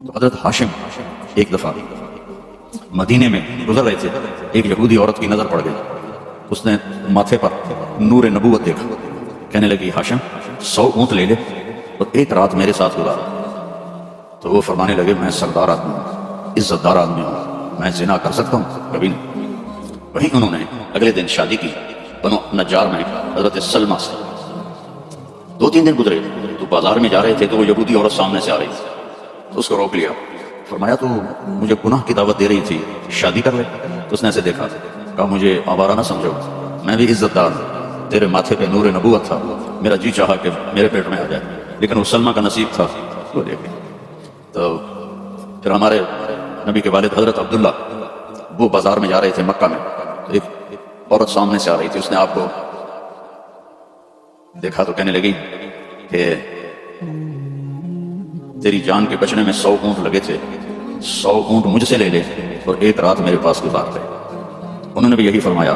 تو حضرت ہاشم ایک دفعہ مدینے میں گزر رہے تھے، ایک یہودی عورت کی نظر پڑ گئی، اس نے ماتھے پر نور نبوت دیکھا، کہنے لگی ہاشم 100 اونٹ لے لے اور ایک رات میرے ساتھ گزارا۔ تو وہ فرمانے لگے میں سردار آدمی ہوں، عزت دار آدمی ہوں، میں زنا کر سکتا ہوں؟ کبھی نہیں۔ وہیں انہوں نے اگلے دن شادی کی بنو نجار میں حضرت سلمہ سے۔ 2-3 دن گزرے تو بازار میں جا رہے تھے تو وہ یہودی عورت سامنے سے آ رہی تھی، تو اس کو روک لیا، فرمایا تو مجھے گناہ کی دعوت دے رہی تھی، شادی کر لے۔ تو اس نے ایسے دیکھا، کہا مجھے آوارہ نہ سمجھو، میں بھی عزت دار ہوں، تیرے ماتھے پہ نور نبوت تھا، میرا جی چاہا کہ میرے پیٹ میں آ جائے، لیکن وہ سلمہ کا نصیب تھا وہ لے گئی۔ تو پھر ہمارے نبی کے والد حضرت عبداللہ وہ بازار میں جا رہے تھے مکہ میں، تو ایک عورت سامنے سے آ رہی تھی، اس نے آپ کو دیکھا تو کہنے لگی کہ تیری جان کے بچنے میں 100 اونٹ لگے تھے، 100 اونٹ مجھ سے لے لے اور ایک رات میرے پاس گزار لے۔ انہوں نے بھی یہی فرمایا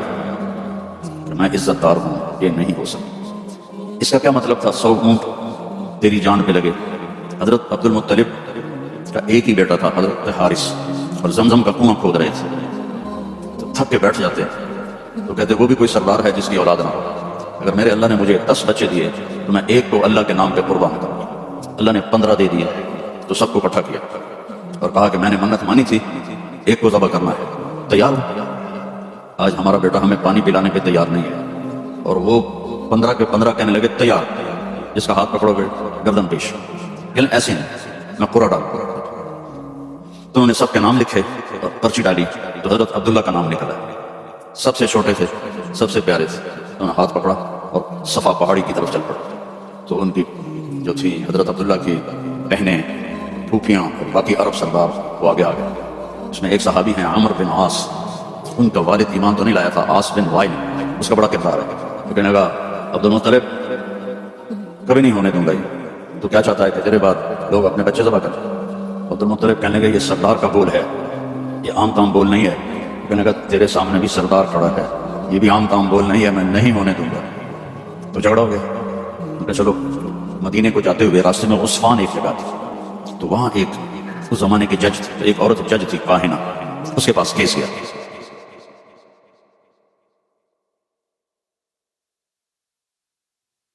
کہ میں عزت دار ہوں، یہ نہیں ہو سکتا۔ اس کا کیا مطلب تھا 100 اونٹ تیری جان پہ لگے؟ حضرت عبد المطلب کا ایک ہی بیٹا تھا حضرت حارث، اور زمزم کا کنواں کھود رہے تھے، تو تھک کے بیٹھ جاتے تو کہتے وہ بھی کوئی سردار ہے جس کی اولاد نہ ہو، اگر میرے اللہ نے مجھے 10 بچے دیے تو میں ایک کو اللہ کے نام پہ قربان کروں۔ اللہ نے 15 دے دیے تو سب کو اکٹھا کیا اور کہا کہ میں نے منت مانی تھی، ایک کو ذبح کرنا ہے، تیار ہو؟ آج ہمارا بیٹا ہمیں پانی پلانے پہ تیار نہیں ہے، اور وہ 15 کے 15 کہنے لگے تیار، جس کا ہاتھ پکڑو گے گردن پیش، لیکن ایسے نہیں، میں پورا ڈالوں۔ تو انہوں نے سب کے نام لکھے اور پرچی ڈالی، تو حضرت عبداللہ کا نام نکلا، سب سے چھوٹے تھے، سب سے پیارے تھے، انہوں نے ہاتھ پکڑا اور صفا پہاڑی کی طرف چل پڑا۔ تو ان کی جو تھی حضرت عبداللہ کی بہنیں، پھوپھیاں اور باقی عرب سردار وہ آگے آ گئے۔ اس میں ایک صحابی ہیں عامر بن عاص، ان کا والد ایمان تو نہیں لایا تھا، عاص بن وائل، اس کا بڑا کردار ہے۔ تو کہنے لگا عبد المطلب کبھی نہیں ہونے دوں گا، تو کیا چاہتا ہے کہ تیرے بعد لوگ اپنے بچے ذبح کریں؟ عبد المطلب کہنے لگا یہ سردار کا بول ہے، یہ عام تام بول نہیں ہے۔ کہنے لگا تیرے سامنے بھی سردار کھڑا ہے، یہ بھی عام تام بول نہیں ہے، میں نہیں ہونے دوں گا۔ تو جھگڑا ہو گیا۔ چلو مدینے کو جاتے ہوئے راستے میں عثفان ایک جگہ تھی، تو وہاں ایک اس زمانے کے جج تھے، ایک عورت جج تھی کاہنہ، اس کے پاس کیس گیا۔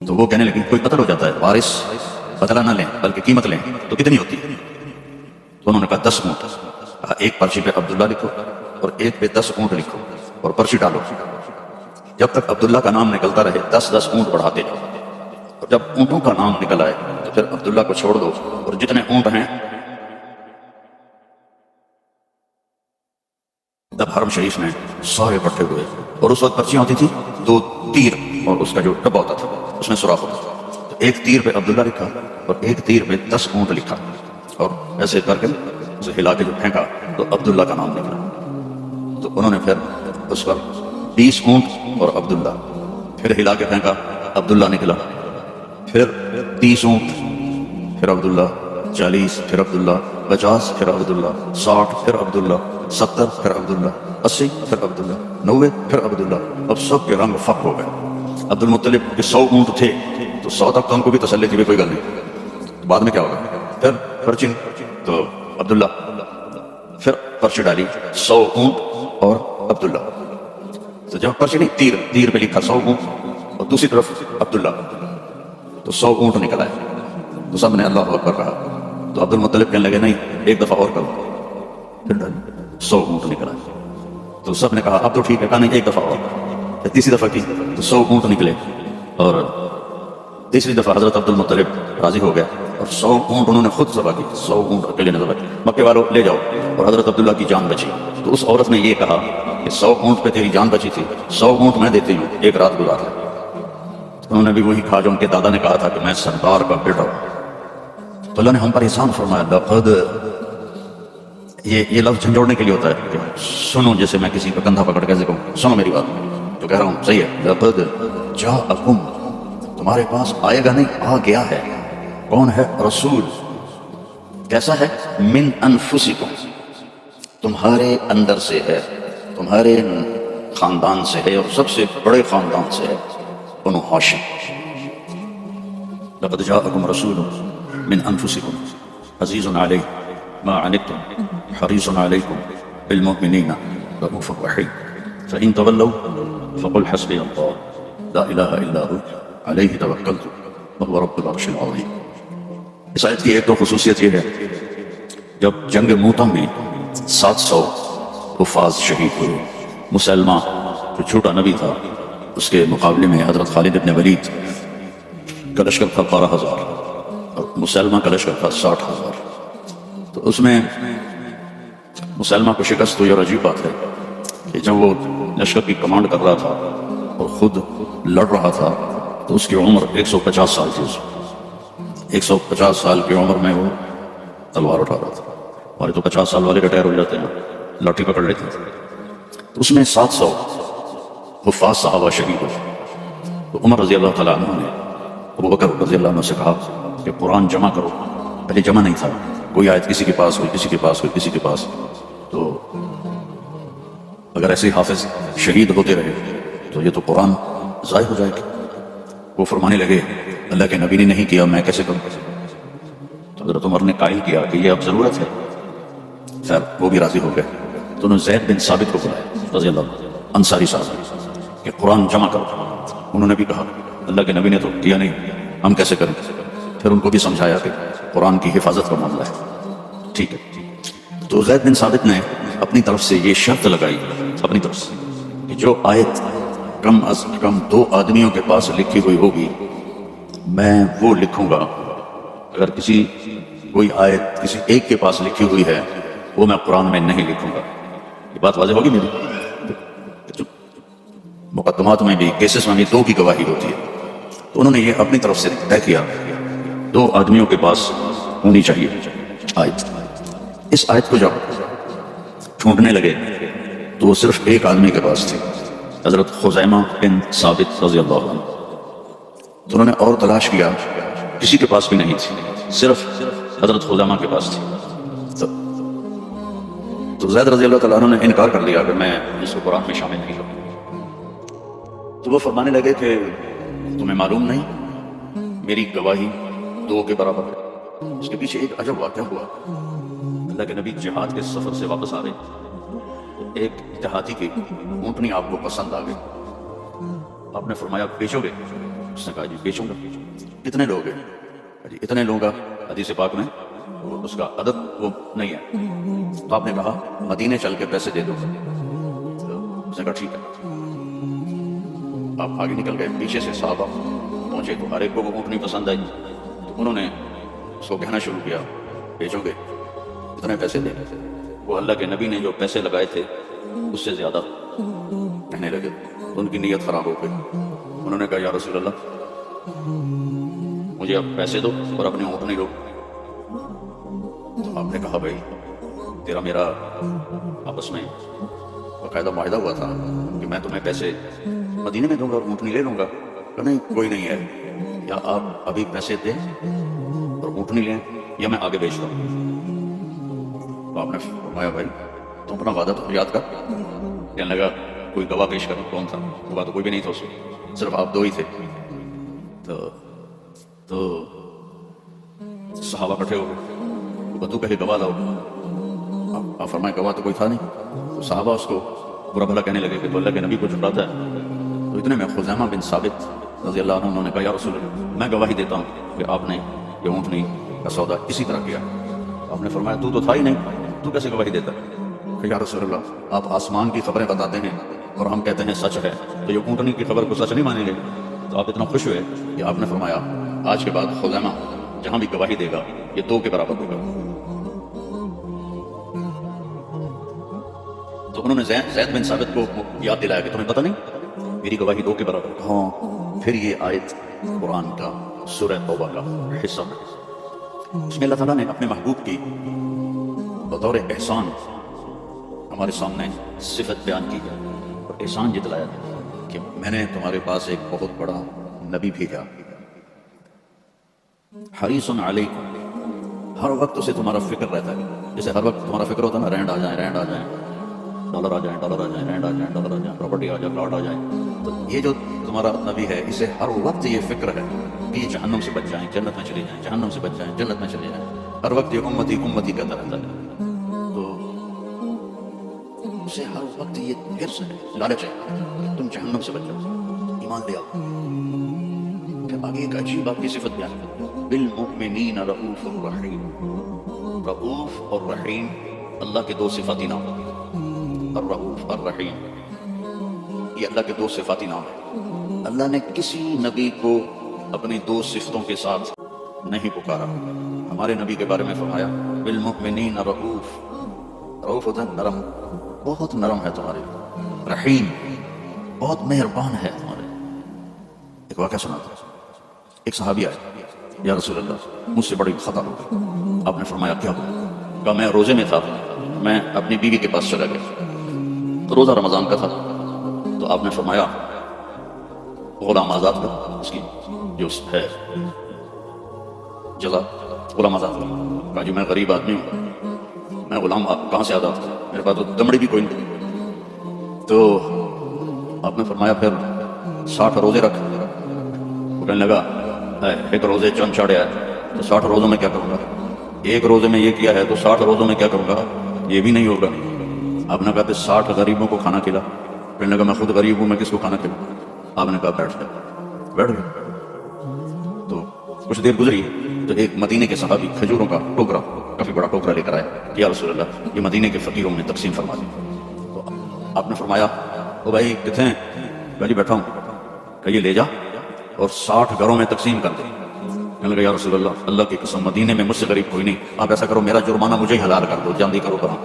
تو وہ کہنے لگی کوئی قتل ہو جاتا ہے، وارث بدلہ نہ لیں بلکہ قیمت لیں، تو کتنی ہوتی ہے؟ تو انہوں نے کہا 10 اونٹ۔ کہا ایک پرچی پہ عبداللہ لکھو اور ایک پہ 10 اونٹ لکھو اور پرچی ڈالو، جب تک عبداللہ کا نام نکلتا رہے 10 اونٹ بڑھاتے جاؤ، اور جب اونٹوں کا نام نکل آئے تو پھر عبداللہ کو چھوڑ دو، اور جتنے اونٹ ہیں تب حرم شریف میں سارے اکٹھے ہوئے، اور اس وقت پرچیاں ہوتی تھی 2 تیر اور اس کا جو ڈبہ ہوتا تھا اس میں سوراخ ہوتا تھا، تو ایک تیر پہ عبداللہ لکھا اور ایک تیر پہ 10 اونٹ لکھا، اور ایسے کر کے اسے ہلا کے جو پھینکا تو عبداللہ کا نام نکلا۔ تو انہوں نے پھر اس پر 20 اونٹ اور عبداللہ، پھر ہلا کے پھینکا عبداللہ نکلا، پھر 30 اونٹ پھر عبداللہ، 40 پھر عبداللہ، 50 پھر عبداللہ، 60 پھر عبداللہ، 70 پھر عبداللہ، 80 پھر عبداللہ، 90 پھر عبداللہ۔ اب سب کے رنگ فق ہو گئے۔ عبد المطلب کے 100 اونٹ تھے تو 100 تک تو ان کو بھی تسلی تھی، کوئی گل نہیں، بعد میں کیا ہوگا۔ پھر پرچی تو عبداللہ، پھر پرچی ڈالی 100 اونٹ اور عبداللہ، تو جب پرچی نہیں تیر پہ لکھا 100 اونٹ اور دوسری طرف عبداللہ، تو 100 اونٹ نکل آئے، تو سب نے اللہ اکبر کہا۔ تو عبد المطلب کہنے لگے نہیں ایک دفعہ اور کرو، پھر 100 اونٹ نکل آئے، تو سب نے کہا اب تو ٹھیک ہے، کہا نہیں ایک دفعہ اور، پھر تیسری دفعہ کی تو 100 اونٹ نکلے، اور تیسری دفعہ حضرت عبد المطلب راضی ہو گیا اور 100 اونٹ انہوں نے خود ذبح کی، 100 اونٹ اکیلے نے ذبح کی۔ مکے والوں لے جاؤ، اور حضرت عبداللہ کی جان بچی۔ تو اس عورت نے یہ کہا کہ 100 اونٹ پہ تیری جان بچی تھی، 100 اونٹ میں دیتی ہوں، ایک رات گزار لے۔ انہوں نے بھی وہی کہا جو ان کے دادا نے کہا تھا کہ میں سردار کا بیٹا ہوں۔ تو اللہ نے ہم پر احسان فرمایا، لقد، یہ لفظ جھنجھوڑنے کے لیے ہوتا ہے کہ سنو، جیسے میں کسی کا کندھا پکڑ کے کہوں سنو میری بات، جو کہہ رہا ہوں صحیح ہے۔ لقد جاءکم، تمہارے پاس آئے گا نہیں، آ گیا ہے۔ کون ہے؟ رسول۔ کیسا ہے؟ من انفسکم، تمہارے اندر سے ہے، تمہارے خاندان سے ہے، اور سب سے بڑے خاندان سے ہے، بنو ہاشم۔ لقد جاءکم رسول من انفسکم عزیز علیہ ما عنتم حريص عليكم بالمؤمنين رؤوف رحيم فإن تولوا فقل حسبي الله لا إله إلا هو عليه توكلت وهو رب العرش العظيم. اس آیت کی ایک تو خصوصیت یہ ہے، جب جنگ موتا میں 700 حفاظ شہید ہوئے، مسلمہ جو چھوٹا نبی تھا اس کے مقابلے میں حضرت خالد بن ولید کا لشکر تھا 12,000 اور مسلمہ کا لشکر تھا 60,000. تو اس میں مسلمہ کو شکست ہوئی، اور عجیب بات ہے کہ جب وہ لشکر کی کمانڈ کر رہا تھا اور خود لڑ رہا تھا تو اس کی عمر 150 سال تھی. 150 سال کی عمر میں وہ تلوار اٹھا رہا تھا. ہمارے تو 50 سال والے ریٹائر ہو جاتے ہیں، لاٹھی پکڑ لیتے ہیں. تو اس میں 700 حفاظ صحابہ شہید ہوئے. تو عمر رضی اللہ تعالیٰ عنہ نے ابو بکر رضی اللہ عنہ سے کہا کہ قرآن جمع کرو. پہلے جمع نہیں تھا، کوئی آیت کسی کے پاس ہوئی، کسی کے پاس ہوئی، کسی کے پاس. تو اگر ایسے حافظ شہید ہوتے رہے تو یہ تو قرآن ضائع ہو جائے گا. وہ فرمانے لگے اللہ کے نبی نے نہیں کیا، میں کیسے کروں؟ تو حضرت عمر نے قائل کیا کہ یہ اب ضرورت ہے. خیر وہ بھی راضی ہو گئے. تو انہوں نے زید بن ثابت کو بلایا رضی اللہ عنہ، انصاری صاحب، کہ قرآن جمع کرو. انہوں نے بھی کہا اللہ کے نبی نے تو کیا نہیں، ہم کیسے کریں؟ پھر ان کو بھی سمجھایا کہ قرآن کی حفاظت کا معاملہ ہے. ٹھیک ہے. تو زید بن ثابت نے اپنی طرف سے یہ شرط لگائی اپنی طرف سے کہ جو آیت کم از کم 2 آدمیوں کے پاس لکھی ہوئی ہوگی میں وہ لکھوں گا. اگر کوئی آیت کسی ایک کے پاس لکھی ہوئی ہے وہ میں قرآن میں نہیں لکھوں گا. یہ بات واضح ہوگی میری؟ مقدمات میں بھی، کیسز میں بھی 2 کی گواہی ہوتی ہے. تو انہوں نے یہ اپنی طرف سے طے کیا 2 آدمیوں کے پاس ہونی چاہیے آیت. اس آیت کو جب ڈھونڈنے لگے تو وہ صرف ایک آدمی کے پاس تھی، حضرت خزیمہ بن ثابت رضی اللہ عنہ. تو انہوں نے اور تلاش کیا، کسی کے پاس بھی نہیں تھی، صرف حضرت خزیمہ کے پاس تھی. تو زید رضی اللہ تعالیٰ عنہ نے انکار کر لیا کہ میں اس کو قرآن میں شامل نہیں کروں. تو وہ فرمانے لگے کہ تمہیں معلوم نہیں میری گواہی 2 کے برابر ہے. اس کے پیچھے ایک عجب واقعہ ہوا. اللہ کے نبی جہاد کے سفر سے واپس آ رہے، ایک دیہاتی کی اونٹنی آپ کو پسند آ گئی. آپ نے فرمایا بیچو گے؟ اس نے کہا جی بیچوں گا. کتنے لوگ ہیں؟ جی اتنے لوگ گا. حدیث پاک میں اس کا عدد وہ نہیں ہے. تو آپ نے کہا مدینے چل کے پیسے دے دو. اس نے کہا ٹھیک ہے. آپ آگے نکل گئے، پیچھے سے صحابہ پہنچے تو ہر ایک کو وہ اونٹنی پسند آئی. تو انہوں نے اس کو کہنا شروع کیا بیچو گے؟ اتنے پیسے دے. وہ اللہ کے نبی نے جو پیسے لگائے تھے اس سے زیادہ کہنے لگے. ان کی نیت خراب ہو گئی. انہوں نے کہا یا رسول اللہ مجھے اب پیسے دو اور اپنی اونٹنی لو. تو آپ نے کہا بھائی تیرا میرا آپس میں باقاعدہ معاہدہ ہوا تھا کہ میں تمہیں پیسے مدینے میں دوں گا اور اونٹنی لے لوں گا. کہ نہیں کوئی نہیں ہے، یا آپ ابھی پیسے دیں اور اونٹنی لیں یا میں آگے بیچتا ہوں. تو آپ نے فرمایا بھائی تم اپنا وعدہ تو یاد کر. کہنے لگا کوئی گواہ پیش کر. کون تھا؟ گواہ تو کوئی بھی نہیں تھا اس میں، صرف آپ 2 ہی تھے. تو صحابہ کٹھے ہو گئے، بدو کہے گواہ لاؤ. آپ فرمائے گواہ تو کوئی تھا نہیں. تو صحابہ اس کو برا بھلا کہنے لگے کہ تو اللہ کے نبی کو جھٹلاتا ہے. تو اتنے میں خزیمہ بن ثابت رضی اللہ عنہ انہوں نے کہا یا رسول اللہ میں گواہی دیتا ہوں کہ آپ نے یہ اونٹنی کا سودا اسی طرح کیا. آپ نے فرمایا تو تھا ہی نہیں، تو کیسے گواہی دیتا ہے؟ کہ یا رسول اللہ آپ آسمان کی خبریں بتاتے ہیں اور ہم کہتے ہیں سچ ہے، تو یہ اونٹنی کی خبر کو سچ نہیں مانیں گے. تو آپ اتنا خوش ہوئے کہ آپ نے فرمایا آج کے بعد خزیمہ جہاں بھی گواہی دے گا یہ 2 کے برابر ہوگا. تو انہوں نے زید بن ثابت کو یاد دلایا کہ تمہیں پتہ نہیں میری گواہی 2 کے برابر. ہاں پھر یہ آیت قرآن کا سورہ توبہ کا حصہ ہے. اس میں اللہ تعالیٰ نے اپنے محبوب کی بطور احسان ہمارے سامنے صفت بیان کی ہے اور احسان جتلایا کہ میں نے تمہارے پاس ایک بہت بڑا نبی بھیجا. حریص علیکم، ہر وقت اسے تمہارا فکر رہتا ہے. جیسے ہر وقت تمہارا فکر ہوتا ہے نا رینڈ آ جائیں، ڈالر آ جائیں، ڈالر آ جائیں، رینڈ آ جائیں، ڈالر آ جائیں، پراپرٹی آ جائے، پلاٹ آ جائیں. تو یہ جو تمہارا نبی ہے اسے ہر وقت یہ فکر ہے کہ یہ جہنم سے بچ جائیں، جنت میں چلے جائیں، جہنم سے بچ جائیں، جنت میں چلے جائیں. ہر وقت یہ امتی امتی کہتا رہتا ہے. سے ہر وقت یہ حرص ہے، لالچ ہے تم جہنم سے بچ جاؤ، ایمان لے آؤ۔ پھر آگے ایک عجیب آپ کی صفت بیان ہے، بالمؤمنین رؤوف الرحیم۔ رؤوف اور رحیم اللہ کے دو صفاتی نام ہیں، الرؤوف الرحیم، یہ اللہ کے دو صفاتی نام ہیں۔ اللہ نے کسی نبی کو اپنی دو صفتوں کے ساتھ نہیں پکارا۔ ہمارے نبی کے بارے میں فرمایا بالمؤمنین رؤوف، رؤوف ہوتا ہے نرم، بہت نرم ہے تمہارے، رحیم بہت مہربان ہے تمہارے۔ ایک واقعہ سنا تھا، ایک صحابی آئے، یا رسول اللہ مجھ سے بڑی خطا ہو گئی۔ آپ نے فرمایا کیا ہوا؟ کہا میں روزے میں تھا، میں اپنی بیوی کے پاس چلا گیا، تو روزہ رمضان کا تھا، تو آپ نے فرمایا غلام آزاد کر، اس کی جو ہے جزا غلام آزاد کر۔ کہا جی میں غریب آدمی ہوں، میں غلام کہاں سے آزاد کروں، میرے پاس تو دمڑی بھی کوئی نہیں۔ تو آپ نے فرمایا پھر 60 روزے رکھ۔ وہ کہنے لگا ایک روزے چند چاڑیا ہے تو 60 روزوں میں کیا کروں گا، ایک روزے میں یہ کیا ہے تو 60 روزوں میں کیا کروں گا، یہ بھی نہیں ہوگا۔ آپ نے کہا کہ 60 غریبوں کو کھانا کھلا۔ کہنے لگا میں خود غریب ہوں، میں کس کو کھانا کھلاؤں؟ آپ نے کہا بیٹھ گئے۔ تو کچھ دیر گزری تو ایک مدینے کے صحابی کھجوروں کا ٹوکرا، کافی بڑا ٹوکرا لے کر آئے، کہ یا رسول اللہ یہ مدینے کے فقیروں نے تقسیم فرما دی۔ تو آپ نے فرمایا او بھائی کتنے ہیں؟ کہا جی بیٹھا ہوں۔ کہ یہ لے جا اور 60 گھروں میں تقسیم کر دے۔ کہنے لگا یا رسول اللہ کی قسم مدینے میں مجھ سے غریب کوئی نہیں، آپ ایسا کرو میرا جرمانہ مجھے ہی حلال کر دو، جلدی کرو کرو۔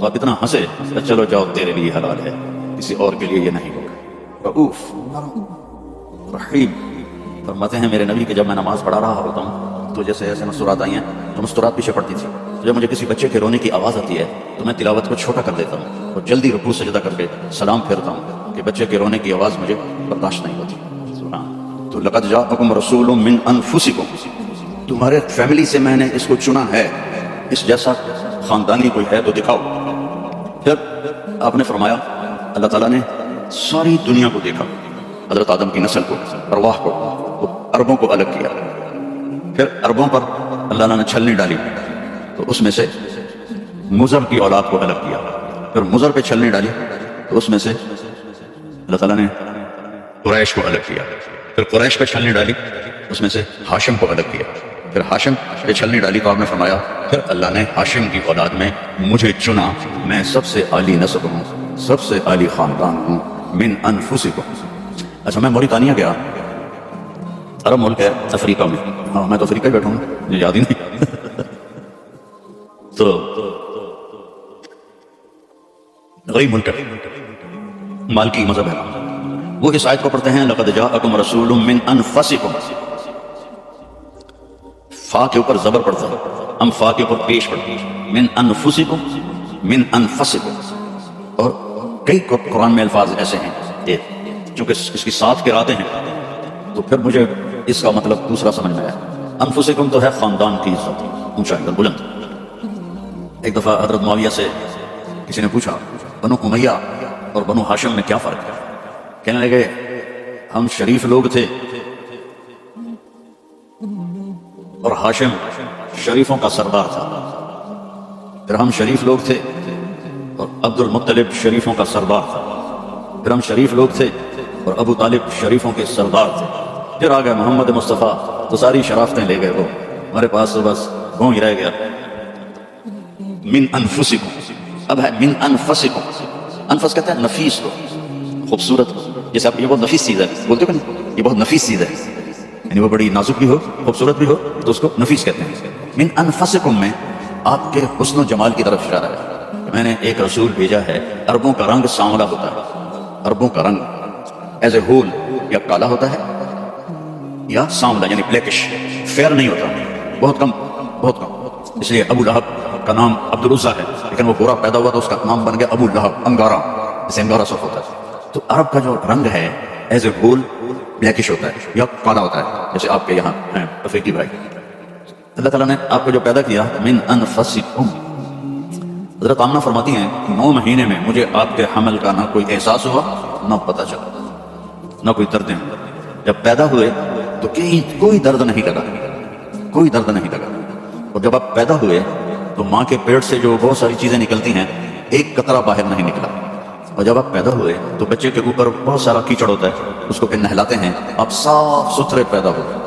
تو آپ اتنا ہنسے چلو جاؤ تیرے لیے حلال ہے، کسی اور کے لیے یہ نہیں ہوگا۔ رؤوف رحیم فرماتے ہیں میرے نبی کہ جب میں نماز پڑھا رہا ہوتا ہوں تو جیسے ایسے مستورات آئی ہیں تو مستورات پیچھے پڑتی تھی، جب مجھے کسی بچے کے رونے کی آواز آتی ہے تو میں تلاوت کو چھوٹا کر دیتا ہوں اور جلدی رکوع سجدہ کر کے سلام پھیرتا ہوں کہ بچے کے رونے کی آواز مجھے برداشت نہیں ہوتی۔ تو لقد جاءکم رسول من انفسکم، تمہارے فیملی سے میں نے اس کو چنا ہے، اس جیسا خاندانی کوئی ہے تو دکھاؤ۔ پھر آپ نے فرمایا اللہ تعالیٰ نے ساری دنیا کو دیکھا، حضرت آدم کی نسل کو، ارواح کو، اربوں کو الگ کیا، پھر اربوں پر اللہ تعالیٰ نے چھلنی ڈالی تو اس میں سے مضر کی اولاد کو الگ کیا، پھر مضر پہ چھلنی ڈالی تو اس میں سے اللہ تعالیٰ نے قریش کو الگ کیا، پھر قریش پہ چھلنی ڈالی اس میں سے ہاشم کو الگ کیا، پھر ہاشم پہ چھلنی ڈالی تو آپ نے فرمایا پھر اللہ نے ہاشم کی اولاد میں مجھے چنا، میں سب سے عالی نسب ہوں، سب سے عالی خاندان ہوں، من انفسکم۔ اچھا میں موریتانیہ گیا، عرب ملک ہے افریقہ میں، ہاں میں تو افریقہ ہی بیٹھا ہوں، مجھے یاد ہی نہیں۔ تو غریب ملک ہے، مالکی مذہب ہے، وہ اس آیت کو پڑھتے ہیں لقد جاءکم رسول من انفسکم، فا کے اوپر زبر پڑتا ہے، ہم فا کے اوپر پیش پڑتے ہیں، من انفسکم، من انفسکم۔ اور کئی قرآن میں الفاظ ایسے ہیں چونکہ اس کی ساتھ قراتیں ہیں تو پھر مجھے اس کا مطلب دوسرا سمجھ میں آیا۔ انفسکم تو ہے خاندان کی عزت، اونچا ہے بلند۔ ایک دفعہ حضرت معاویہ سے کسی نے پوچھا بنو امیہ اور بنو ہاشم میں کیا فرق ہے؟ کہنے لگے ہم شریف لوگ تھے اور ہاشم شریفوں کا سردار تھا، پھر ہم شریف لوگ تھے اور عبد المطلب شریفوں کا سردار تھا، پھر ہم شریف لوگ تھے اور ابو طالب شریفوں کے سردار تھے، پھر آ گئے محمد مصطفیٰ تو ساری شرافتیں لے گئے، وہ ہمارے پاس تو بس گوں ہی رہ گیا۔ من انفسکم، اب ہے من انفسکم، انفس کہتا ہے نفیس کو، خوبصورت کو، جیسے آپ یہ بہت نفیس چیز ہے بولتے ہو کہ یہ بہت نفیس چیز ہے، یعنی وہ بڑی نازک بھی ہو خوبصورت بھی ہو تو اس کو نفیس کہتے ہیں۔ من انفسکم میں آپ کے حسن و جمال کی طرف اشارہ ہے۔ میں نے ایک رسول بھیجا ہے، عربوں کا رنگ سانولا ہوتا ہے، عربوں کا رنگ ایز اے ہول یا کالا ہوتا ہے یا سانولا یعنی بلیکش، فیئر نہیں ہوتا، بہت کم بہت کم۔ اس لیے ابو لہب کا نام عبد العزہ ہے لیکن وہ گورا پیدا ہوا تو اس کا نام بن گیا ابو لہب، انگارا، جیسے انگارا صف ہوتا ہے۔ تو عرب کا جو رنگ ہے ایز اے ہول بلیکش ہوتا ہے یا کالا ہوتا ہے، جیسے آپ کے یہاں ہیں افریقی بھائی۔ اللہ تعالیٰ نے آپ کو جو پیدا کیا من انفسکم، حضرت آمنہ فرماتی ہیں 9 مہینے میں مجھے آپ کے حمل کا نہ کوئی احساس ہوا نہ پتہ چلا، نہ کوئی دردیں، جب پیدا ہوئے تو کوئی درد نہیں لگا، کوئی درد نہیں لگا، اور جب آپ پیدا ہوئے تو ماں کے پیٹ سے جو بہت ساری چیزیں نکلتی ہیں ایک قطرہ باہر نہیں نکلا، اور جب آپ پیدا ہوئے تو بچے کے اوپر بہت سارا کیچڑ ہوتا ہے، اس کو پھر نہلاتے ہیں، آپ صاف ستھرے پیدا ہوئے،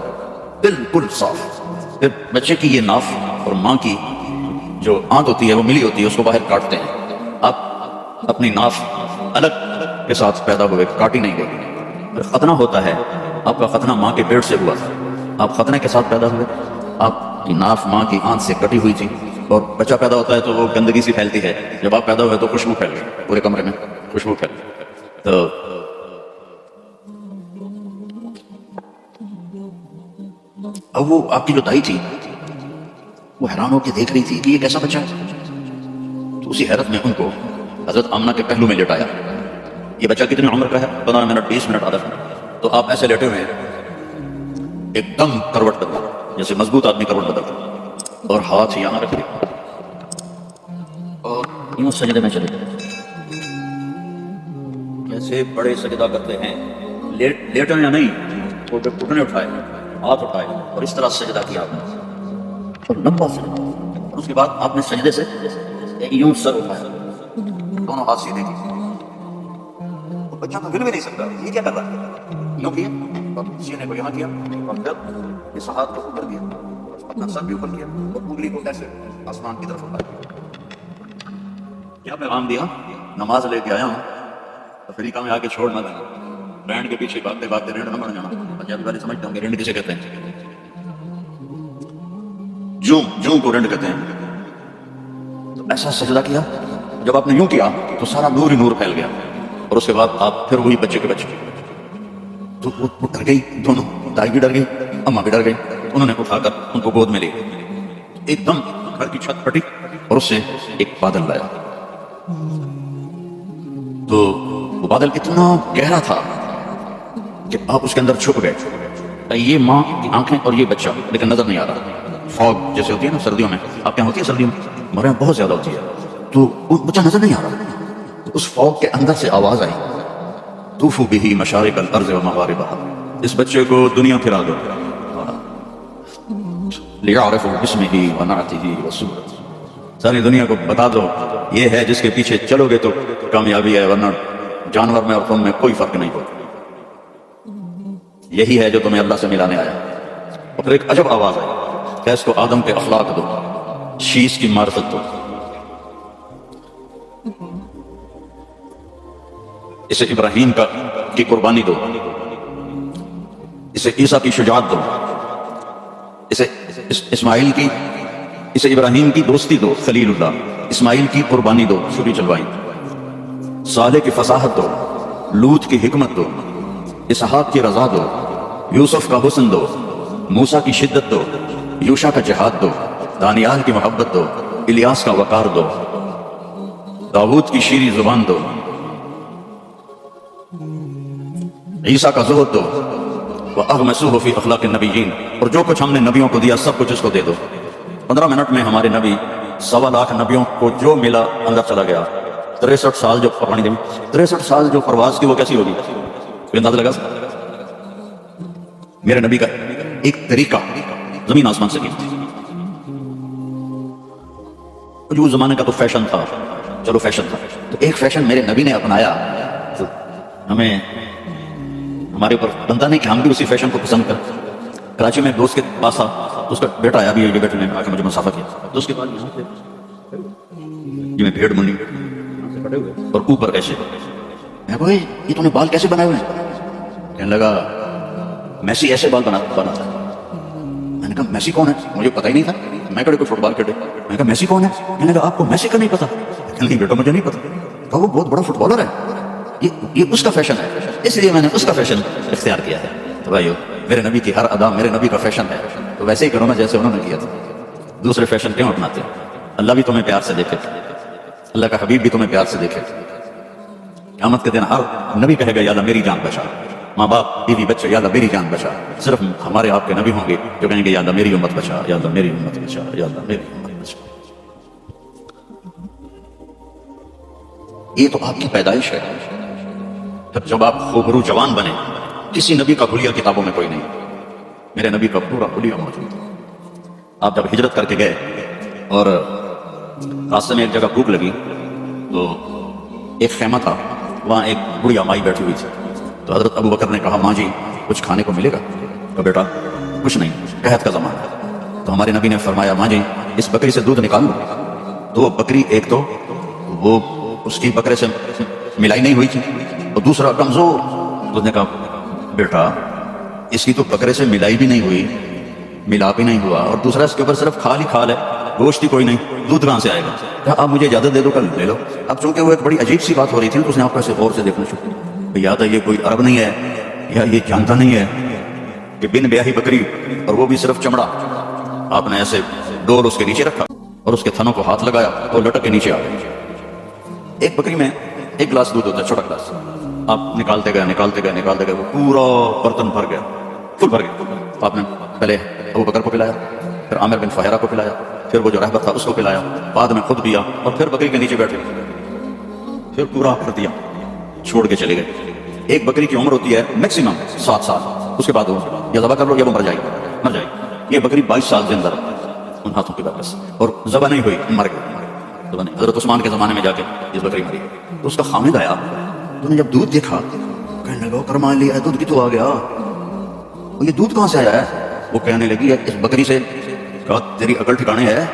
بالکل صاف. پھر بچے کی یہ ناف اور ماں کی جو آنت ہوتی ہے وہ ملی ہوتی ہے، اس کو باہر کاٹتے ہیں. آپ اپنی ناف الگ کے ساتھ پیدا ہوئے، کاٹی نہیں گئی. پھر ختنہ ہوتا ہے، آپ کا ختنہ ماں کے پیٹ سے ہوا تھا، آپ ختنے کے ساتھ پیدا ہوئے. آپ کی ناف ماں کی آنت سے کٹی ہوئی تھی، اور بچہ پیدا ہوتا ہے تو وہ گندگی سی پھیلتی ہے. جب آپ پیدا ہوئے تو خوشبو پھیل گئی، پورے کمرے میں خوشبو پھیل گئی. تو اب وہ آپ کی جو دائی تھی وہ حیران ہو کے دیکھ رہی تھی کہ یہ کیسا بچہ ہے. تو اسی حیرت میں ان کو حضرت آمنہ کے پہلو میں لٹایا. یہ بچہ کتنی عمر کا ہے؟ 15 منٹ، 20 منٹ، آدھا گھنٹہ. تو آپ ایسے لیٹے ہوئے ہیں، ایک دم کروٹ بدلا جیسے مضبوط آدمی کروٹ بدلتا، اور ہاتھ یہاں رکھے اور یوں سجدے میں چلے گئے. کیسے بڑے سجدہ کرتے ہیں، لیٹے یا نہیں، وہ جب گھٹنے اٹھائے، ہاتھ اٹھائے اور اس طرح سجدہ کیا آپ نے، اور لمبا سجدہ. اور اس کے بعد آپ نے سجدے سے یوں سر اٹھایا، دونوں ہاتھ سیدھے کیے. بچہ تو ہل بھی نہیں سکتا، یہ کیا کر رہا ہے؟ یوں کیا اور سینے کو یہاں کیا، اور پھر اس ہاتھ کو اوپر کیا، اپنا سر بھی اوپر کیا، اور انگلی کو ایسے آسمان کی طرف اٹھایا. کیا پیغام دیا؟ نماز لے کے آیا ہوں، افریقہ میں آ کے چھوڑ نہ دینا. بینڈ کے پیچھے بھاگتے بھاگتے رینڈ نہ بن جانا. پنجابی والے سمجھتے ہوں گے رینڈ کسے کہتے ہیں. جوں کو رینڈ کہتے ہیں. تو ایسا سجدہ کیا. جب آپ نے یوں کیا تو سارا نور ہی نور پھیل گیا. اور اس کے بعد آپ پھر وہی بچے کے بچے. تو وہ ڈر گئی، دونوں، دائی بھی ڈر گئی، اماں بھی ڈر گئی. انہوں نے اٹھا کر ان کو گود میں لے ایک دم گھر کی چھت پھٹی اور اس سے ایک بادل لایا. تو وہ بادل اتنا گہرا تھا کہ آپ اس کے اندر چھپ گئے. یہ ماں کی آنکھیں اور یہ بچہ، لیکن نظر نہیں آ رہا. فوگ جیسے ہوتی ہے نا سردیوں میں، آپ کے یہاں ہوتی ہے سردیوں میں، ہمارے یہاں بہت زیادہ ہوتی ہے. تو وہ بچہ نظر نہیں آ رہا. تو اس فوگ کے اندر سے آواز آئی، طوفوا بہ مشارق الارض ومغاربہا. اس بچے کو دنیا پھرا دو، لیعرفوا باسمہ ونعتہ وصورتہ. ساری دنیا کو بتا دو یہ ہے جس کے پیچھے چلو گے تو کامیابی ہے، ورنہ جانور میں اور تم میں کوئی فرق نہیں ہوتا. یہی ہے جو تمہیں اللہ سے ملانے آیا. اور پھر ایک عجب آواز آئی کہ اس کو آدم کے اخلاق دو، شیش کی معرفت دو، اسے ابراہیم کی قربانی دو، اسے عیسیٰ کی شجاعت دو، اسے اسماعیل کی، اسے ابراہیم کی دوستی دو، خلیل اللہ، اسماعیل کی قربانی دو، چھری چلوائی، صالح کی فصاحت دو، لوط کی حکمت دو، اسحاق کی رضا دو، یوسف کا حسن دو، موسیٰ کی شدت دو، یوشع کا جہاد دو، دانیال کی محبت دو، الیاس کا وقار دو، داؤد کی شیریں زبان دو، عیسیٰ کا زہد دو، وَأَغْمَسُوهُ فِي أَخْلَاقِ النَّبِيِّينَ. اور جو کچھ ہم نے نبیوں کو دیا سب کچھ اس کو دے دو. 15 منٹ میں ہمارے نبی 1.25 لاکھ نبیوں کو جو ملا اندر چلا گیا. 63 سال جو پرانی دیں 63 سال جو پرواز کی وہ کیسی ہوگی؟ کوئی اندازہ لگا سکتا؟ میرے نبی کا ایک طریقہ زمین آسمان سے نہیں. جو زمانے کا تو فیشن تھا، چلو فیشن تھا، تو ایک فیشن میرے نبی نے اپنایا تو ہمیں ہمارے اوپر بنتا نہیں کہ ہم بھی اسی فیشن کو پسند کریں. کراچی میں دوست کے پاس تھا تو اس کا بیٹا آیا بھی یہ بیٹے نے آ کے مجھے مسافہ کیا. تو اس کے بعد یہاں پہ یہ میں بھیڑ منڈی اور اوپر ایسے میں کہا یہ تم نے بال کیسے بنائے ہوئے ہیں؟ کہنے لگا میسی ایسے بال بنا تھا. میں نے کہا میسی کون ہے؟ مجھے پتہ ہی نہیں تھا. میں کہا کوئی فٹ بال کھیلے. میں نے کہا میسی کون ہے؟ کہنے لگا آپ کو میسی کا نہیں پتا؟ کہنے لگا بیٹا مجھے نہیں پتا. کہا وہ بہت بڑا فٹ بالر ہے، یہ اس کا فیشن ہے، اس لیے میں نے اس کا فیشن اختیار کیا ہے. تو بھائیو میرے نبی کی ہر ادا میرے نبی کا فیشن ہے، تو ویسے ہی کرو نا جیسے انہوں نے کیا تھا. دوسرے فیشن کیوں اپناتے ہیں؟ اللہ بھی تمہیں پیار سے دیکھے، اللہ کا حبیب بھی تمہیں پیار سے دیکھے. قیامت کے دن ہر نبی کہے گا یا اللہ میری جان بچا، ماں باپ بیوی بچے یا اللہ میری جان بچا. صرف ہمارے آپ کے نبی ہوں گے جو کہیں گے یا اللہ میری امت بچا، یا اللہ میری امت بچا، یا اللہ میری امت بچا. یہ تو آپ کی پیدائش ہے. جب آپ خوبرو جوان بنے، کسی نبی کا حلیہ کتابوں میں کوئی نہیں، میرے نبی کا پورا حلیہ موجود ہے. آپ جب ہجرت کر کے گئے اور راستے میں ایک جگہ بھوک لگی تو ایک خیمہ تھا وہاں ایک بڑھیا مائی بیٹھی ہوئی تھی. تو حضرت ابو بکر نے کہا ماں جی کچھ کھانے کو ملے گا؟ کہا بیٹا کچھ نہیں، قحط کا زمانہ ہے. تو ہمارے نبی نے فرمایا ماں جی اس بکری سے دودھ نکال لو. تو وہ بکری ایک تو وہ اس کی بکرے سے ملائی نہیں ہوئی تھی اور دوسرا کمزور. تو اس نے کہا بیٹا اس کی تو بکرے سے ملائی بھی نہیں ہوئی، ملاپ ہی نہیں ہوا، اور دوسرا اس کے اوپر صرف کھال ہی کھال ہے، گوشت ہی کوئی نہیں، دودھ کہاں سے آئے گا؟ کہا آپ مجھے اجازت دے دو کل لے لو. اب چونکہ وہ ایک بڑی عجیب سی بات ہو رہی تھی تو اس نے آپ کو ایسے غور سے دیکھنا شروع کیا. یا تو یہ کوئی عرب نہیں ہے یا یہ جانتا نہیں ہے کہ بن بیاہی بکری اور وہ بھی صرف چمڑا. آپ نے ایسے ڈول اس کے نیچے رکھا اور اس کے تھنوں کو ہاتھ لگایا اور لٹک کے نیچے آ گئے. ایک بکری میں ایک گلاس دودھ ہوتا ہے، چھوٹا گلاس. آپ نکالتے گئے وہ پورا برتن بھر گیا، فل بھر گیا. آپ نے پہلے ابو بکر کو پلایا، پھر عامر بن فہرہ کو پلایا، پھر وہ جو رہبر تھا اس کو پلایا، بعد میں خود پیا اور پھر بکری کے نیچے بیٹھے پھر پورا بھر دیا، چھوڑ کے چلے گئے. ایک بکری کی عمر ہوتی ہے میکسیمم 7 سال، اس کے بعد وہ یا ذبح کر لو یا وہ مر جائے گی. یہ بکری 22 سال زندہ رہی ان ہاتھوں کی وجہ سے اور ذبح نہیں ہوئی، مر گئی. حضرت عثمان کے زمانے میں جا کے اس بکری مری. تو اس کا خامد آیا، تو نے جب دودھ دیکھا کہنے لگا کرما لیا دودھ کی تو آ گیا، یہ دودھ کہاں سے آیا ہے؟ وہ کہنے لگی اس بکری سے. کہا تیری عقل ٹھکانے ہے،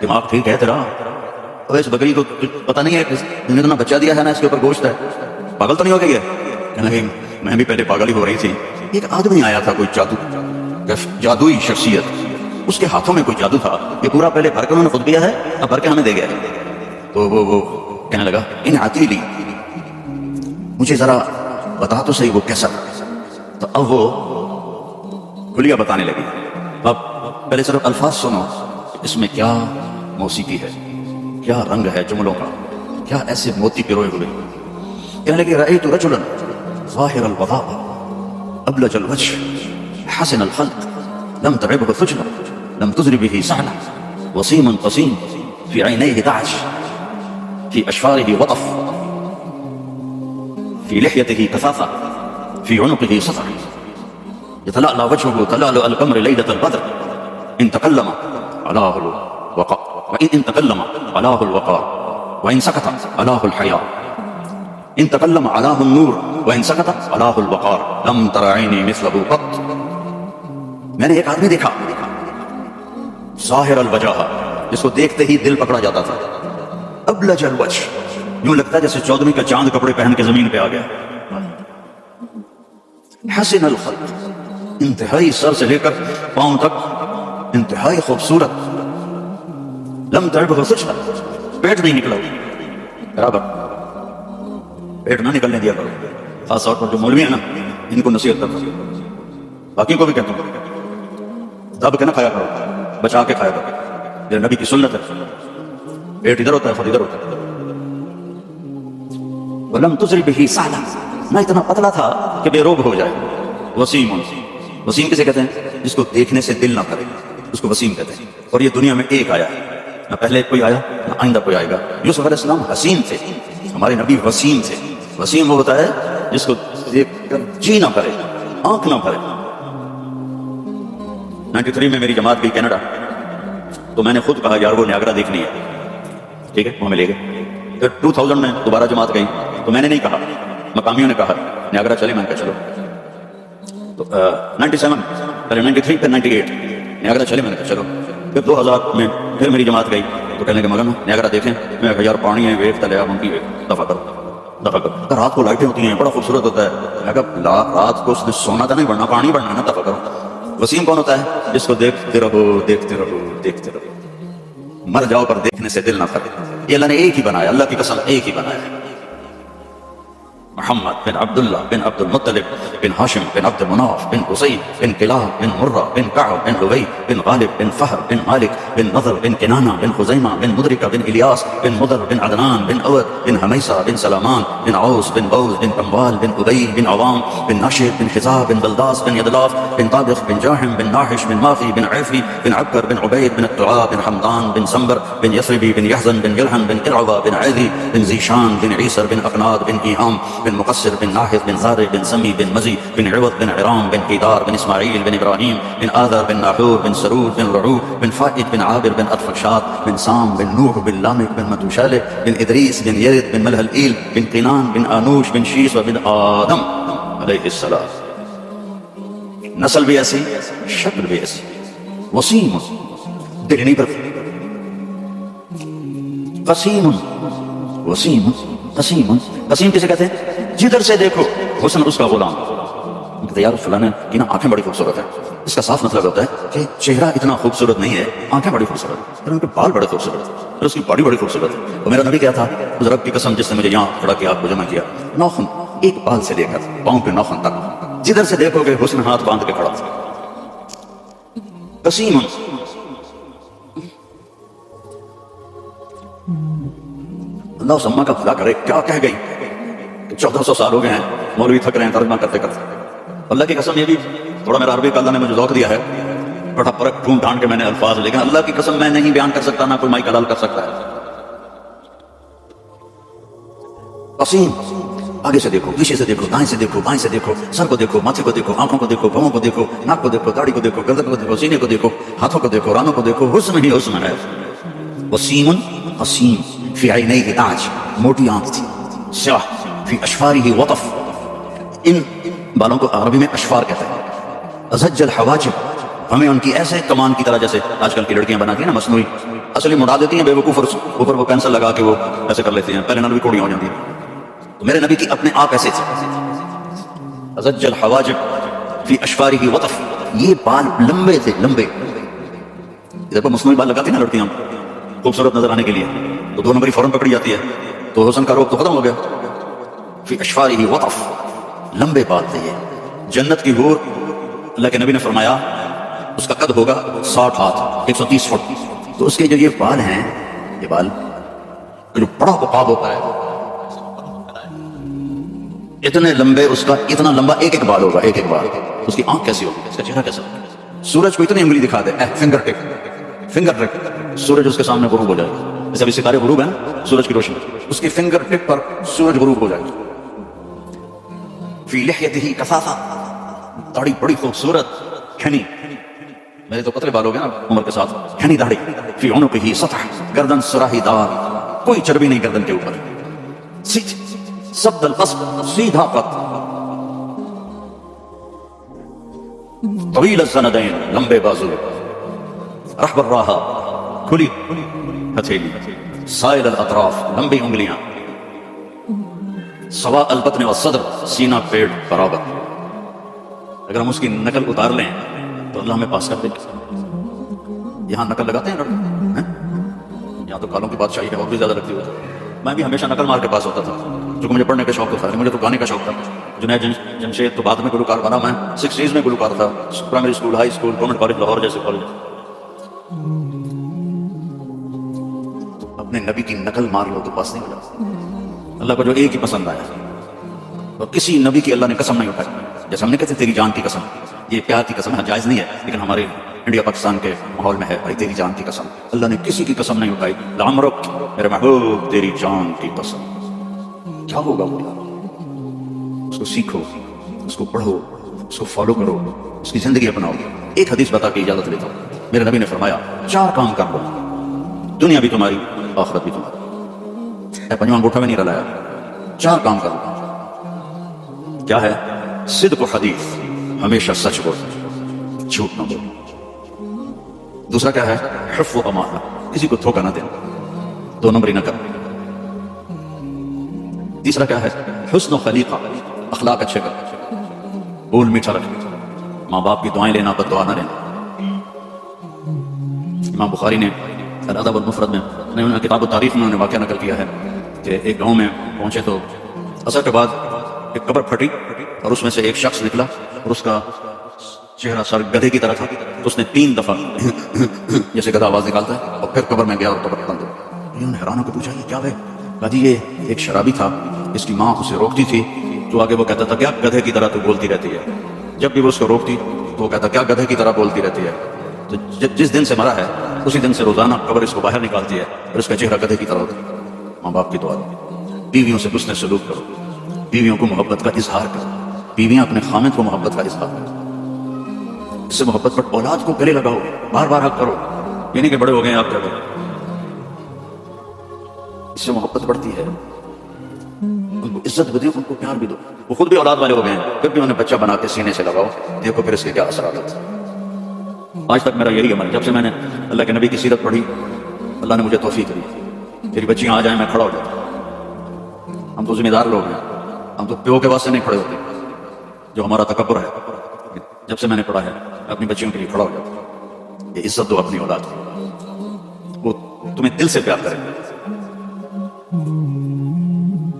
دماغ ٹھیک ہے تیرا؟ اور اس بکری کو پتہ نہیں ہے جس نے اتنا بچہ دیا ہے نا اس کے اوپر گوشت ہے، پاگل تو نہیں ہو گئی ہے؟ کہنے لگی میں بھی پہلے پاگل ہی ہو رہی تھی. ایک آدمی آیا تھا کوئی جادوئی شخصیت، اس کے ہاتھوں میں کوئی جادو تھا، یہ پورا پہلے بھر کے انہوں نے خود پیا ہے اب بھر کے ہمیں دے گیا. تو وہ کہنے لگا ان عتیلی مجھے ذرا بتا تو صحیح وہ کیسا تھا. تو اب وہ کھلیہ بتانے لگی. اب پہلے صرف الفاظ سنو، اس میں کیا موسیقی ہے، کیا رنگ ہے جملوں کا، کیا ایسے موتی پروئے ہوئے. کہنے لگی رأیت رجلا ظاہر البضاء ابلج الوجه حسن الخلق لم تعبه ثجلة لم تزر به سعلة وسيم قصيم في عينيه دعج في أشفاره وطف في لحيته كثافة في عنقه سطع يتلألأ وجهه تلألؤ القمر ليلة البدر إن تكلم علاه الوقار وإن تكلم علاه الوقار وإن سكت علاه الحياء إن تكلم علاه النور وإن سكت علاه الوقار لم تر عيني مثله قط. میں نے ایک آدمی دیکھا ظاہر الوجہ، جس کو دیکھتے ہی دل پکڑا جاتا تھا. ابلج الوجہ، یوں لگتا ہے جیسے 14ویں کا چاند کپڑے پہن کے زمین پہ آ گیا. حسن الخلق، انتہائی سر سے لے کر پاؤں تک انتہائی خوبصورت. لم تعبه سجلة، پیٹ نہیں نکلا برابر، پیٹ نہ نکلنے دیا کرو. خاص طور پر جو مولوی ہیں نا ان کو نصیحت کرتا ہوں، باقی کو بھی کہتا ہوں دب کے نہ کھایا کرو، بچا کے کھایا کرو. یہ نبی کی سنت ہے، پیٹ ادھر ہوتا ہے خود ادھر ہوتا ہے. ولم تزر به سعلة، نہ اتنا پتلا تھا کہ بے روگ ہو جائے. وسیم، وسیم کسے کہتے ہیں؟ جس کو دیکھنے سے دل نہ کرے اس کو وسیم کہتے ہیں. اور یہ دنیا میں ایک آیا ہے، نہ پہلے کوئی آیا نہ آئندہ کوئی آئے گا. یوسف علیہ السلام حسین تھے، ہمارے نبی وسیم تھے. وسیم وہ ہوتا ہے جس کو دیکھ کر جی نہ کرے، آنکھ نہ بھرے. 93 میں میری جماعت گئی کینیڈا، تو میں نے خود کہا یار وہ نیاگرا دیکھنی ہے، ٹھیک ہے وہ ہمیں لے گئے. پھر 2000 میں دوبارہ جماعت گئی تو میں نے نہیں کہا، مقامیوں نے کہا نیاگرا چلے، میں نے کہا چلو. تو 97 پہلے 93 پھر 98 نیاگرا چلے، میں نے کہا چلو. پھر 2000 میں پھر میری جماعت گئی تو کہنے کے مگر نیاگرا دیکھیں. میں نے کہا یار پانی ہے، ویو تلے ان کی دفع کرو دفع کرو. رات کو لائٹیں ہوتی ہیں، بڑا خوبصورت ہوتا ہے. میں کہا رات کو اس نے سونا تو نہیں بڑھنا، پانی بڑھنا ہے نا، دفع کرو. وسیم کون ہوتا ہے؟ جس کو دیکھتے رہو دیکھتے رہو دیکھتے رہو، مر جاؤ پر دیکھنے سے دل نہ کرے. یہ اللہ نے ایک ہی بنایا، اللہ کی قسم ایک ہی بنایا ہے. محمد بن عبداللہ بن عبد المطلب بن ہاشم بن عبد مناف بن قصی بن کلاب بن مرہ بن کعب بن لبی بن غالب بن فہر بن مالک بن نضر بن کنانہ بن خزیمہ بن مدرکہ بن الیاس بن مدر بن عدنان بن اود بن حمیسہ بن سلامان بن عوس بن بوز بن کمبال بن ابی بن عوام بن ناشد بن حزاب بن بلداس بن یدلاف بن طابخ بن جاحم بن ناحش بن ماخی بن عیفی بن عبکر بن عبید بن الطعاء بن حمدان بن سنبر بن یثربی بن یحزن بن یلحن بن ارعوہ بن عیدی بن زیشان بن عیسر بن اقناد بن ایہام بن مقصر بن ناحث بن زارع بن سمی بن مزی بن عوض بن عرام بن قیدار بن اسماعیل بن ابراہیم بن آذر بن ناحور بن سرور بن رعو بن فائد بن عابر بن ارفخشاد بن سام بن نوح بن لامک بن متوشالح بن ادریس بن یرد بن ملہلئیل بن قینان بن آنوش بن شیش وبن آدم علیہ السلام. نسل بھی ایسی، شکل بھی ایسی. وسیم، دل نہیں بھرتی. قسیم، وسیم، قسیم. قسیم کسے کہتے ہیں؟ جدھر سے دیکھو حسن اس کا غلام. یار فلاں کی نا آنکھیں بڑی خوبصورت ہیں. اس کا صاف مطلب ہوتا ہے کہ چہرہ اتنا خوبصورت نہیں ہے، آنکھیں بڑی خوبصورت ہیں، اور ان کے بال بڑے خوبصورت ہیں، اور اس کی باڈی بڑی خوبصورت ہے. اور میرا نبی کیا تھا؟ اس رب کی قسم جس نے مجھے یہاں کھڑا کیا، آپ کو جمع کیا، ناخن ایک بال سے لے کر پاؤں کے ناخن تک جدھر سے دیکھو گے حسن ہاتھ باندھ کے کھڑا تھا. قسیم. اللہ اس اماں کا بھلا کرے، کیا کہہ گئی کہ 1400 سال ہو گئے ہیں مولوی تھک رہے ہیں ترجمہ کرتے کرتے. اللہ کی قسم، یہ بھی تھوڑا میرا عربی کا اللہ نے مجھے ذوق دیا ہے، بڑا پرکھ ڈھونڈ ڈھانڈ کے میں نے الفاظ، لیکن اللہ کی قسم میں نہیں بیان کر سکتا، نہ کوئی مائک حلال کر سکتا ہے. قسیم. آگے سے دیکھو، پیچھے سے دیکھو، دائیں سے دیکھو، بائیں سے دیکھو، سر کو دیکھو، ماتھے کو دیکھو، آنکھوں کو دیکھو، پاؤں کو دیکھو، ناک کو دیکھو، داڑھی کو دیکھو، گردن کو دیکھو، سینے کو دیکھو، ہاتھوں کو دیکھو، رانوں کو دیکھو، حسن ہی حسن ہے. وسیم قسیم فی عینیہ تاج، موٹی آنکھ تھی، سیاہ، فی اشفارہ وطف، ان بالوں کو عربی میں اشفار کہتے ہیں. ازج الحواجب، ہمیں ان کی ایسے کمان کی طرح جیسے آج کل کی لڑکیاں بناتی ہیں نا مصنوعی، اصلی مڑا دیتی ہیں بے وقوف، اور اوپر وہ پینسل لگا کے وہ ایسے کر لیتی ہیں، پہلے نال بھی کوڑیاں ہو جاتی ہیں. تو میرے نبی کی اپنے آپ ایسے تھے. ازج الحواجب فی اشفارہ وطف، یہ بال لمبے تھے، لمبے. ادھر پر مصنوعی بال لگاتی ہیں نا لڑکیاں خوبصورت نظر آنے کے لیے، تو 2 نمبری فوراً پکڑی جاتی ہے، تو حسن کا روگ تو ختم ہو گیا. فی اشفارہ وطف، لمبے بال تھے. یہ جنت کی حور، اللہ کے نبی نے فرمایا اس کا قد ہوگا 60 ہاتھ، 130 فٹ. تو اس کے جو یہ بال ہیں، یہ بال جو بڑا عقاب ہوتا ہے، اتنے لمبے، اس کا اتنا لمبا ایک ایک بال ہوگا، ایک ایک بال. اس کی آنکھ کیسی ہوگی، اس کا چہرہ کیسا ہوگا؟ سورج کو اتنی انگلی دکھا دے، فنگر ٹپ، فنگر ٹپ، سورج اس کے سامنے غروب ہو جائے گا. جیسے ابھی ستارے غروب ہیں نا سورج کی روشنی، اس کی فنگر ٹپ پر سورج غروب ہو جائے گا. فی لحیتہ کثافہ، داڑھی بڑی خوبصورت کھنی، میرے تو پتلے بال ہو گئے نا عمر کے ساتھ، کھنی داڑھی. فی عنقہ سطح، گردن سراہی دار، کوئی چربی نہیں گردن کے اوپر، سیدھ سبد القصب، سیدھا قد. طویل الزندین، لمبے بازو. رحب الراحہ، کھلی ہتھیلی. سائل الاطراف، لمبی انگلیاں. سواء البطن والصدر، سینہ پیٹ برابر. اگر ہم اس کی نقل اتار لیں تو اللہ ہمیں پاس کر دے. یہاں نقل لگاتے ہیں لڑکے، یہاں تو کالوں کی بادشاہی ہے اور بھی زیادہ لگتی ہوتی. میں بھی ہمیشہ نقل مار کے پاس ہوتا تھا، کیونکہ مجھے پڑھنے کا شوق تھا، مجھے تو گانے کا شوق تھا. جنید جمشید تو بعد میں گلوکار بنا، میں 60s میں گلوکار تھا. Primary school, high school, government college Lahore جیسے کالج. اپنے نبی کی نقل مار لو تو پاس نہیں ہو جاتا. اللہ کو جو ایک ہی پسند آیا، اور کسی نبی کی اللہ نے قسم نہیں اٹھائی. جیسے ہم نے کہتے تیری جان کی قسم، یہ پیار کی قسم ہے، جائز نہیں ہے، لیکن ہمارے انڈیا پاکستان کے ماحول میں ہے بھائی تیری جان کی قسم. اللہ نے کسی کی قسم نہیں اٹھائی. لعمرک، میرے محبوب تیری جان کی قسم. کیا ہوگا وہ؟ اس کو سیکھو، اس کو پڑھو، اس کو فالو کرو، اس کی زندگی اپناؤ. ایک حدیث بتا کے اجازت لیتا ہوں. میرے نبی نے فرمایا 4 کام کر لو، دنیا بھی تمہاری، آخرت بھی تمہاری. پنجواں انگوٹھا میں نہیں رلایا. 4 کام کر لو. کیا ہے؟ صدق و حدیث، ہمیشہ سچ بول، جھوٹ نہ بول. دوسرا کیا ہے؟ حفظ و امانہ، کسی کو دھوکہ نہ دینا، 2 نمبری نہ کرنا. تیسرا کیا ہے؟ حسن و خلیقہ، اخلاق اچھے کرنا، بول میٹھا رکھنا، ماں باپ کی دعائیں لینا، بد دعا نہ لینا. امام بخاری نے الادب المفرد میں کتاب التاریخ میں انہوں نے واقعہ نقل کیا ہے کہ ایک گاؤں میں پہنچے تو عصر کے بعد ایک قبر پھٹی اور اس میں سے ایک شخص نکلا اور اس کا چہرہ سر گدھے کی طرح تھا. تو اس نے 3 دفعہ جیسے گدھا آواز نکالتا ہے اور پھر قبر میں گیا اور قبر بند ہو. انہوں نے حیران ہو کے پوچھا یہ کیا ہے؟ کہا جی یہ ایک شرابی تھا، اس کی ماں اسے روکتی تھی تو آگے وہ کہتا تھا کیا گدھے کی طرح تو بولتی رہتی ہے. جب بھی وہ اس کو روکتی تو وہ کہتا کیا گدھے کی طرح بولتی رہتی ہے. تو جس دن سے مرا ہے اسی دن سے روزانہ قبر اس کو باہر نکالتی ہے اور اس کا چہرہ گدھے کی طرح ہوتا ہے. ماں باپ کی دعا، بیویوں سے حسن سلوک کرو، بیویوں کو محبت کا اظہار کرو، بیویاں اپنے خامد کو محبت کا اظہار کرو، اس سے محبت پر اولاد کو گلے لگاؤ، بار بار حق کرو، یہ نہیں کہ بڑے ہو گئے آپ کیا کرو، اس سے محبت بڑھتی ہے، ان کو عزت بھی دو، ان کو پیار بھی دو، وہ خود بھی اولاد والے ہو گئے ہیں پھر بھی انہیں بچہ بنا کے سینے سے لگاؤ، دیکھو پھر اس کے کیا اثرات ہوتے ہیں۔ آج تک میرا یہی عمل، جب سے میں نے اللہ کے نبی کی سیرت پڑھی اللہ نے مجھے توفیق دی، میری بچیاں آ جائیں میں کھڑا ہو جاتا ہوں۔ ہم تو ذمہ دار لوگ ہیں، ہم تو پیو کے واسطے نہیں کھڑے ہوتے، جو ہمارا تکبر ہے، جب سے میں نے پڑھا ہے میں اپنی بچیوں کے لیے کھڑا ہو جاتا ہوں۔ یہ عزت دو اپنی اولاد کو، وہ تمہیں دل سے پیار کریں۔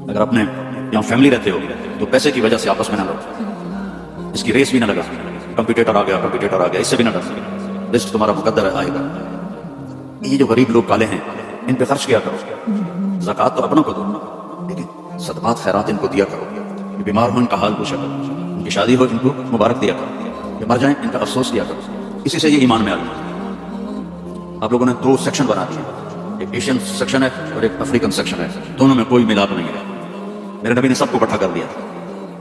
اگر اپنے یہاں فیملی رہتے ہو تو پیسے کی وجہ سے آپس میں نہ لڑو، اس کی ریس بھی نہ لگا، کمپیٹیٹر آ گیا اس سے بھی نہ ڈر، رزق تمہارا مقدر ہے، آئے گا۔ یہ جو غریب لوگ کالے ہیں ان پہ خرچ کیا کرو، زکوٰۃ تو اپنوں کو دو لیکن صدقات خیرات ان کو دیا کرو، یہ بیمار ہو ان کا حال پوچھا کرو، ان کی شادی ہو ان کو مبارک دیا کرو، یہ مر جائیں ان کا افسوس کیا کرو، اسی سے یہ ایمان میں آ جائے۔ آپ لوگوں نے دو سیکشن بنا دیے، ایک ایشین سیکشن ہے اور ایک افریقن سیکشن ہے، دونوں میں کوئی ملاپ نہیں ہے۔ میرے نبی نے سب کو اکٹھا کر دیا،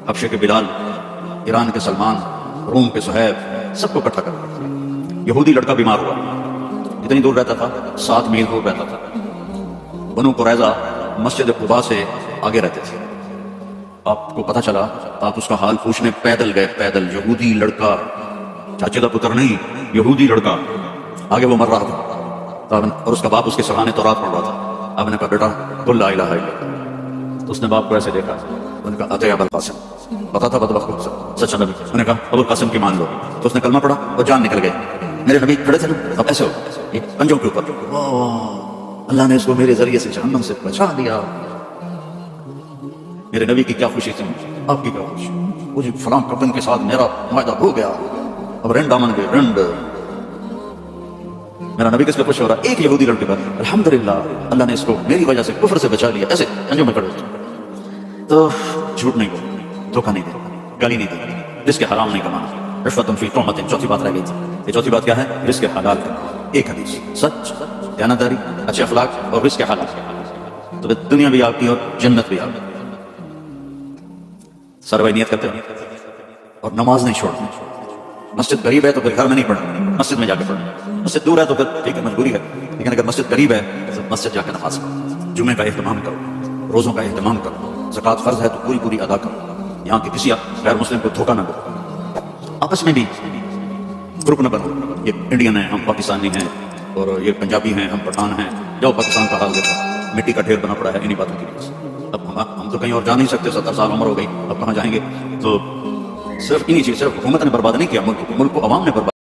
حبشے کے بلال، ایران کے سلمان، روم کے صہیب، سب کو اکٹھا کر دیا۔ یہودی لڑکا بیمار ہوا، اتنی دور رہتا تھا، 7 میل دور رہتا تھا، بنو قریظہ مسجد قباء سے آگے رہتے تھے۔ آپ کو پتہ چلا آپ اس کا حال پوچھنے پیدل گئے، پیدل، یہودی لڑکا، چاچے کا پتر نہیں، یہودی لڑکا، آگے وہ مر رہا تھا اور اس کا باپ اس کے سرانے تورات پڑھ رہا تھا۔ آپ نے کہا بیٹا قل لا الہ الا اللہ، تو اس نے باپ کو ایسے دیکھا، انہوں نے کہا اتے ابو القاسم، پتا تھا بدبخت کو سچا نبی، انہوں نے کہا ابو القاسم کی مان لو، تو اس نے کلمہ پڑھا اور جان نکل گئی۔ میرے نبی کھڑے تھے، اب ایسے ہو پنجوں کے اوپر، اللہ نے اس کو میرے ذریعے سے جہنم سے بچا لیا۔ میرے نبی کی کیا خوشی تھی، آپ کی کیا خوشی، وہ جی فلاں کفن کے ساتھ میرا معاہدہ ہو گیا، اب رنڈ آمن گئے رنڈ۔ میرا نبی کس پہ خوش ہو رہا ہے؟ ایک یہودی لڑکے پر، الحمدللہ اللہ نے اس کو میری وجہ سے کفر سے بچا لیا، ایسے پنجوں میں کھڑے ہوتے۔ تو جھوٹ نہیں بولنا، دھوکہ نہیں دینا، گالی نہیں دینا، رزق حرام نہیں کمانا، رشوت فی تہمت، چوتھی بات رہ گئی تھی۔ یہ چوتھی بات کیا ہے؟ رزق حلال کرنا۔ ایک حدیث، سچ، دیانتداری، اچھے اخلاق اور رزق حلال، تو پھر دنیا بھی آپ کی اور جنت بھی آپ کی۔ سارے بھائی نیت کرتے ہیں اور نماز نہیں چھوڑنا۔ مسجد قریب ہے تو پھر گھر میں نہیں پڑھنا، مسجد میں جا کے پڑھنا۔ مسجد دور ہے تو پھر ٹھیک ہے مجبوری ہے، لیکن اگر مسجد قریب ہے تو مسجد جا کے نماز پڑھو، جمعے کا اہتمام کرو، روزوں کا اہتمام کرو، زکوٰۃ فرض ہے تو پوری پوری ادا کرو، یہاں کے کسی غیر مسلم کو دھوکہ نہ دو، آپس میں بھی گروپ نہ بنو، یہ انڈین ہیں ہم پاکستانی ہیں اور یہ پنجابی ہیں ہم پٹھان ہیں، جاؤ پاکستان کا حال دیکھو، مٹی کا ڈھیر بنا پڑا ہے انہی باتوں کی وجہ سے۔ اب ہم تو کہیں اور جا نہیں سکتے، 70 سال عمر ہو گئی، اب کہاں جائیں گے؟ تو صرف انہی چیز، صرف حکومت نے برباد نہیں کیا ملک کو، ملک کو عوام نے برباد